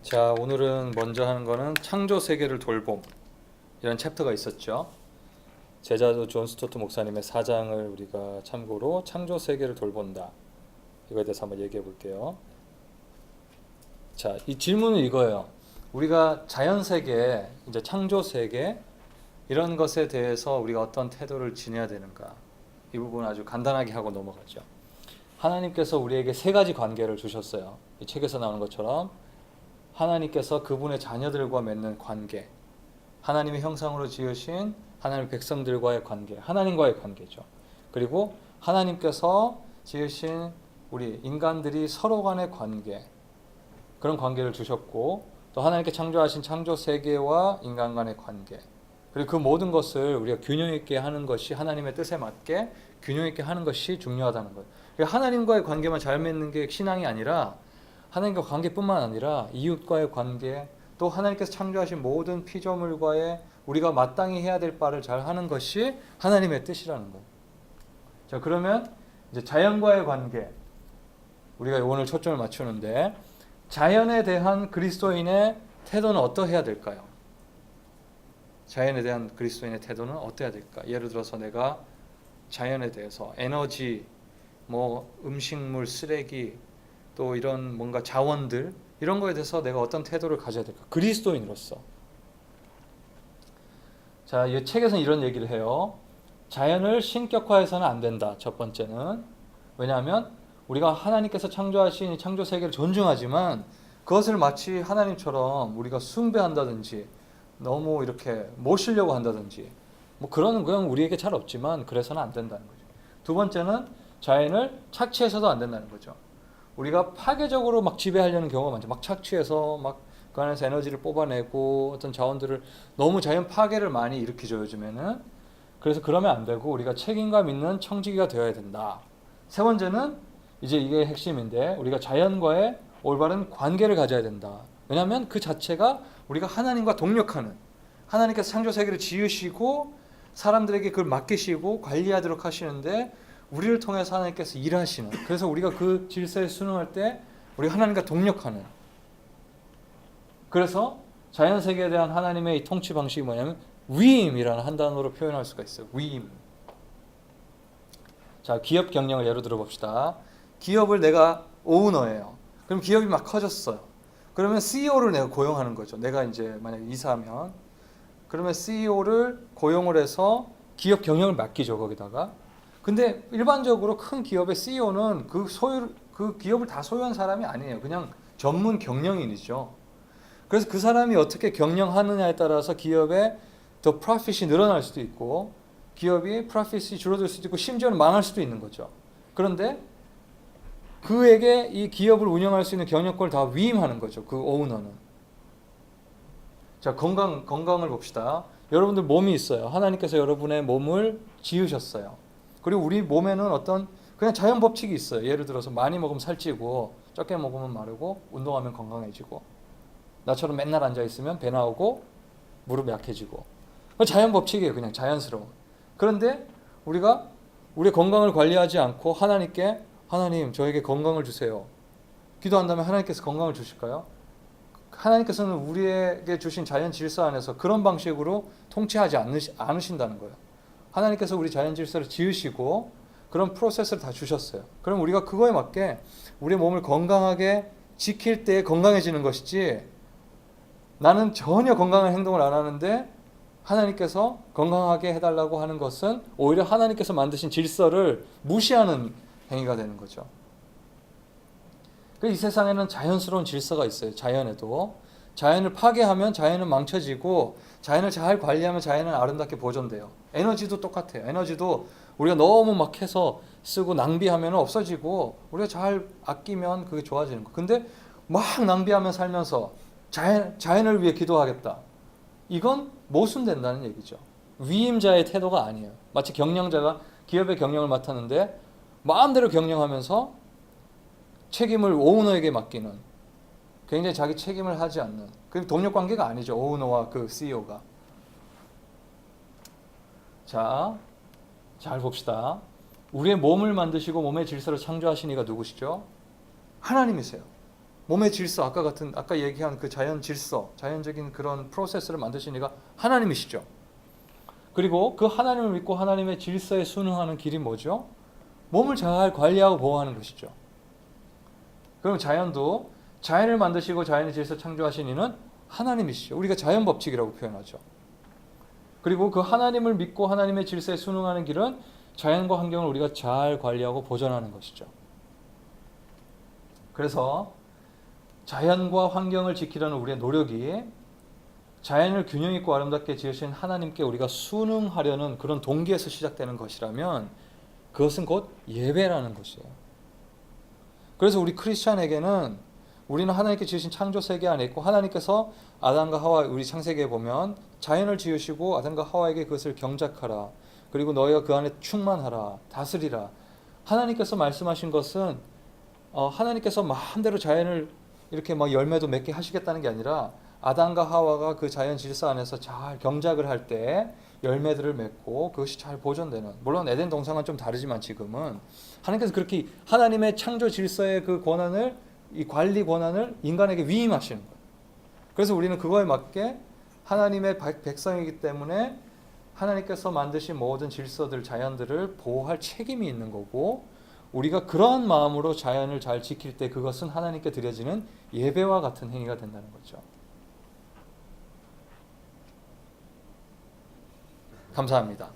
자, 오늘은 먼저 하는 거는 창조 세계를 돌봄, 이런 챕터가 있었죠. 제자도 존 스토트 목사님의 사장을 우리가 참고로 창조 세계를 돌본다, 이거에 대해서 한번 얘기해 볼게요. 자, 이 질문은 이거예요. 우리가 자연 세계, 이제 창조 세계 이런 것에 대해서 우리가 어떤 태도를 지녀야 되는가, 이 부분 아주 간단하게 하고 넘어가죠. 하나님께서 우리에게 세 가지 관계를 주셨어요. 이 책에서 나오는 것처럼 하나님께서 그분의 자녀들과 맺는 관계, 하나님의 형상으로 지으신 하나님의 백성들과의 관계, 하나님과의 관계죠. 그리고 하나님께서 지으신 우리 인간들이 서로 간의 관계, 그런 관계를 주셨고, 또 하나님께 창조하신 창조 세계와 인간 간의 관계, 그리고 그 모든 것을 우리가 균형 있게 하는 것이, 하나님의 뜻에 맞게 균형 있게 하는 것이 중요하다는 거예요. 그러니까 하나님과의 관계만 잘 맺는 게 신앙이 아니라, 하나님과 관계뿐만 아니라 이웃과의 관계, 또 하나님께서 창조하신 모든 피조물과의 우리가 마땅히 해야 될 바를 잘 하는 것이 하나님의 뜻이라는 거예요. 자, 그러면 이제 자연과의 관계, 우리가 오늘 초점을 맞추는데, 자연에 대한 그리스도인의 태도는 어떠해야 될까요? 자연에 대한 그리스도인의 태도는 어떠해야 될까? 예를 들어서 내가 자연에 대해서 에너지, 음식물, 쓰레기, 또 이런 뭔가 자원들, 이런 거에 대해서 내가 어떤 태도를 가져야 될까? 그리스도인으로서. 자, 이 책에서는 이런 얘기를 해요. 자연을 신격화해서는 안 된다. 첫 번째는. 왜냐하면 우리가 하나님께서 창조하신 이 창조 세계를 존중하지만 그것을 마치 하나님처럼 우리가 숭배한다든지 너무 이렇게 모시려고 한다든지 그런 그냥 우리에게 잘 없지만 그래서는 안 된다는 거죠. 두 번째는 자연을 착취해서도 안 된다는 거죠. 우리가 파괴적으로 막 지배하려는 경우가 많죠. 막 착취해서 막 그 안에서 에너지를 뽑아내고 어떤 자원들을 너무 자연 파괴를 많이 일으키죠, 요즘에는. 그래서 그러면 안 되고 우리가 책임감 있는 청지기가 되어야 된다. 세 번째는 이제 이게 핵심인데, 우리가 자연과의 올바른 관계를 가져야 된다. 왜냐하면 그 자체가 우리가 하나님과 동력하는, 하나님께서 창조 세계를 지으시고 사람들에게 그걸 맡기시고 관리하도록 하시는데, 우리를 통해서 하나님께서 일하시는, 그래서 우리가 그 질서에 순응할 때 우리가 하나님과 동력하는, 그래서 자연 세계에 대한 하나님의 이 통치 방식이 뭐냐면 위임이라는 한 단어로 표현할 수가 있어요. 위임. 자, 기업 경영을 예로 들어 봅시다. 기업을 내가 오너예요. 그럼 기업이 막 커졌어요. 그러면 CEO를 내가 고용하는 거죠. 내가 이제 만약에 이사하면, 그러면 CEO를 고용을 해서 기업 경영을 맡기죠, 거기다가. 근데 일반적으로 큰 기업의 CEO는 그 기업을 다 소유한 사람이 아니에요. 그냥 전문 경영인이죠. 그래서 그 사람이 어떻게 경영하느냐에 따라서 기업의 더 프로핏이 늘어날 수도 있고, 기업이 프로핏이 줄어들 수도 있고, 심지어는 망할 수도 있는 거죠. 그런데 그에게 이 기업을 운영할 수 있는 경영권을 다 위임하는 거죠, 그 오너는. 자, 건강을 봅시다. 여러분들 몸이 있어요. 하나님께서 여러분의 몸을 지으셨어요. 그리고 우리 몸에는 어떤 그냥 자연 법칙이 있어요. 예를 들어서 많이 먹으면 살찌고, 적게 먹으면 마르고, 운동하면 건강해지고, 나처럼 맨날 앉아 있으면 배 나오고 무릎 약해지고, 자연 법칙이에요. 그냥 자연스러운. 그런데 우리가 우리 건강을 관리하지 않고 하나님께, 하나님 저에게 건강을 주세요, 기도한다면 하나님께서 건강을 주실까요? 하나님께서는 우리에게 주신 자연 질서 안에서 그런 방식으로 통치하지 않으신다는 거예요. 하나님께서 우리 자연 질서를 지으시고 그런 프로세스를 다 주셨어요. 그럼 우리가 그거에 맞게 우리 몸을 건강하게 지킬 때 건강해지는 것이지, 나는 전혀 건강한 행동을 안 하는데 하나님께서 건강하게 해달라고 하는 것은 오히려 하나님께서 만드신 질서를 무시하는 행위가 되는 거죠. 이 세상에는 자연스러운 질서가 있어요. 자연에도. 자연을 파괴하면 자연은 망쳐지고, 자연을 잘 관리하면 자연은 아름답게 보존돼요. 에너지도 똑같아요. 에너지도 우리가 너무 막 해서 쓰고 낭비하면 없어지고, 우리가 잘 아끼면 그게 좋아지는 거. 근데 막 낭비하면 살면서 자연을 위해 기도하겠다, 이건 모순된다는 얘기죠. 위임자의 태도가 아니에요. 마치 경영자가 기업의 경영을 맡았는데 마음대로 경영하면서 책임을 오너에게 맡기는, 굉장히 자기 책임을 하지 않는, 그 동력 관계가 아니죠, 오너와 그 CEO가. 자, 잘 봅시다. 우리의 몸을 만드시고 몸의 질서를 창조하신 이가 누구시죠? 하나님이세요. 몸의 질서, 아까 얘기한 그 자연 질서, 자연적인 그런 프로세스를 만드신 이가 하나님이시죠. 그리고 그 하나님을 믿고 하나님의 질서에 순응하는 길이 뭐죠? 몸을 잘 관리하고 보호하는 것이죠. 그럼 자연도 자연을 만드시고 자연의 질서 창조하신 이는 하나님이시죠. 우리가 자연 법칙이라고 표현하죠. 그리고 그 하나님을 믿고 하나님의 질서에 순응하는 길은 자연과 환경을 우리가 잘 관리하고 보존하는 것이죠. 그래서 자연과 환경을 지키려는 우리의 노력이 자연을 균형 있고 아름답게 지으신 하나님께 우리가 순응하려는 그런 동기에서 시작되는 것이라면 그것은 곧 예배라는 것이에요. 그래서 우리 크리스찬에게는 우리는 하나님께 지으신 창조 세계 안에 있고 하나님께서 아담과 하와 우리 창세기에 보면 자연을 지으시고 아담과 하와에게 그것을 경작하라. 그리고 너희가 그 안에 충만하라. 다스리라. 하나님께서 말씀하신 것은 하나님께서 마음대로 자연을 이렇게 막 열매도 맺게 하시겠다는 게 아니라 아담과 하와가 그 자연 질서 안에서 잘 경작을 할 때 열매들을 맺고 그것이 잘 보존되는, 물론 에덴 동산은 좀 다르지만 지금은 하나님께서 그렇게 하나님의 창조 질서의 그 권한을, 이 관리 권한을 인간에게 위임하시는 거예요. 그래서 우리는 그거에 맞게 하나님의 백성이기 때문에 하나님께서 만드신 모든 질서들, 자연들을 보호할 책임이 있는 거고, 우리가 그러한 마음으로 자연을 잘 지킬 때 그것은 하나님께 드려지는 예배와 같은 행위가 된다는 거죠. 감사합니다.